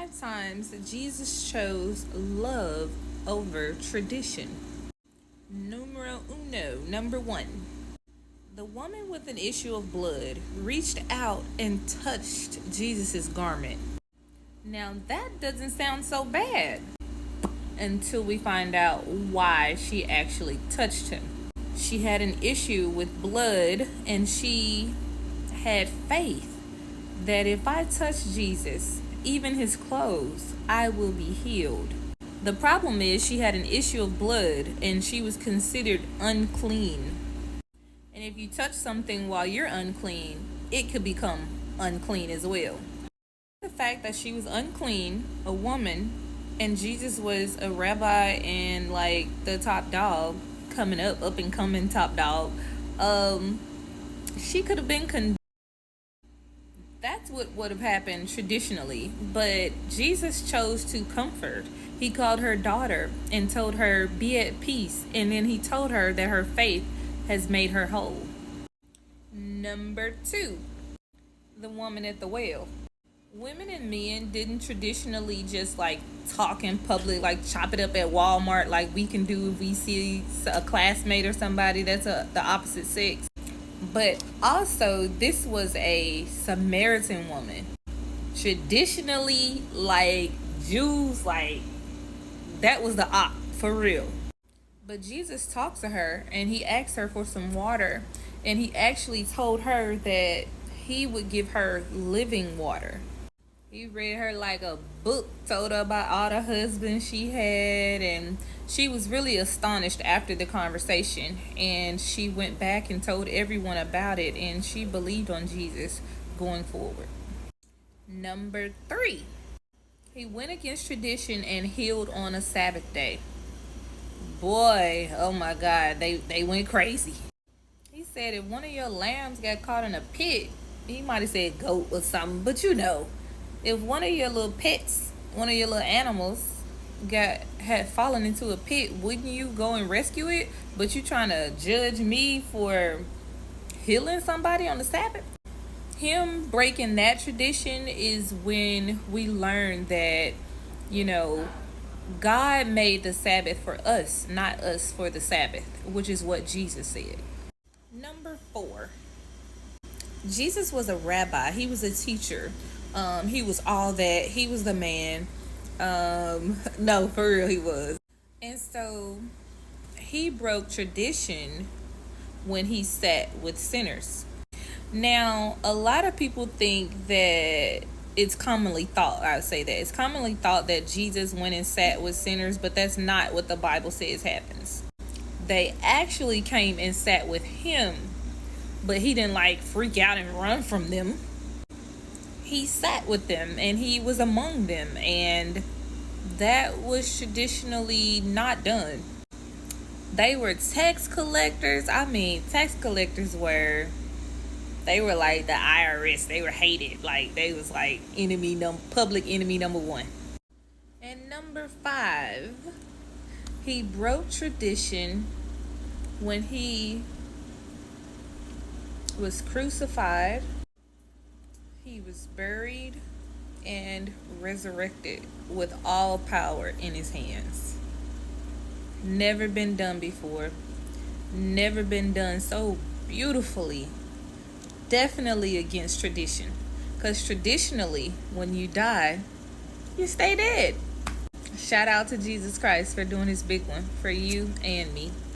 5 times Jesus chose love over tradition. Numero uno, number 1. The woman with an issue of blood reached out and touched Jesus' garment. Now that doesn't sound so bad until we find out why she actually touched him. She had an issue with blood and she had faith that if I touch Jesus, even his clothes, I will be healed. The problem is she had an issue of blood and she was considered unclean. And if you touch something while you're unclean, it could become unclean as well. The fact that she was unclean, a woman, and Jesus was a rabbi and like the top dog, coming up and coming top dog, she could have been condemned. That's what would have happened traditionally. But Jesus chose to comfort. He called her daughter and told her, be at peace. And then he told her that her faith has made her whole. Number 2, the woman at the well. Women and men didn't traditionally just like talk in public, like chop it up at Walmart like we can do if we see a classmate or somebody that's the opposite sex. But also, this was a Samaritan woman. Traditionally, like Jews, like that was the op for real. But Jesus talked to her and he asked her for some water. And he actually told her that he would give her living water. He read her like a book, told her about all the husbands she had, and she was really astonished after the conversation. And she went back and told everyone about it, and she believed on Jesus going forward. Number 3, he went against tradition and healed on a Sabbath day. Boy, oh my God, they went crazy. He said if one of your lambs got caught in a pit, he might have said goat or something, but you know, if one of your little pets, one of your little animals had fallen into a pit, wouldn't you go and rescue it? But you trying to judge me for healing somebody on the Sabbath? Him breaking that tradition is when we learn that, you know, God made the Sabbath for us, not us for the Sabbath, which is what Jesus said. Number 4, Jesus was a rabbi. He was a teacher. He was all that. He was the man. No, for real, he was. And so he broke tradition when he sat with sinners. Now, a lot of people think that it's commonly thought, I would say that it's commonly thought that Jesus went and sat with sinners, but that's not what the Bible says happens. They actually came and sat with him, but he didn't like freak out and run from them. He sat with them and he was among them, and that was traditionally not done. They were tax collectors. Tax collectors were like the IRS. They were hated. Like they was like public enemy number 1. And number 5, he broke tradition when he was crucified. He was buried and resurrected with all power in his hands. Never been done before. Never been done so beautifully. Definitely against tradition. Because traditionally, when you die, you stay dead. Shout out to Jesus Christ for doing his big one for you and me.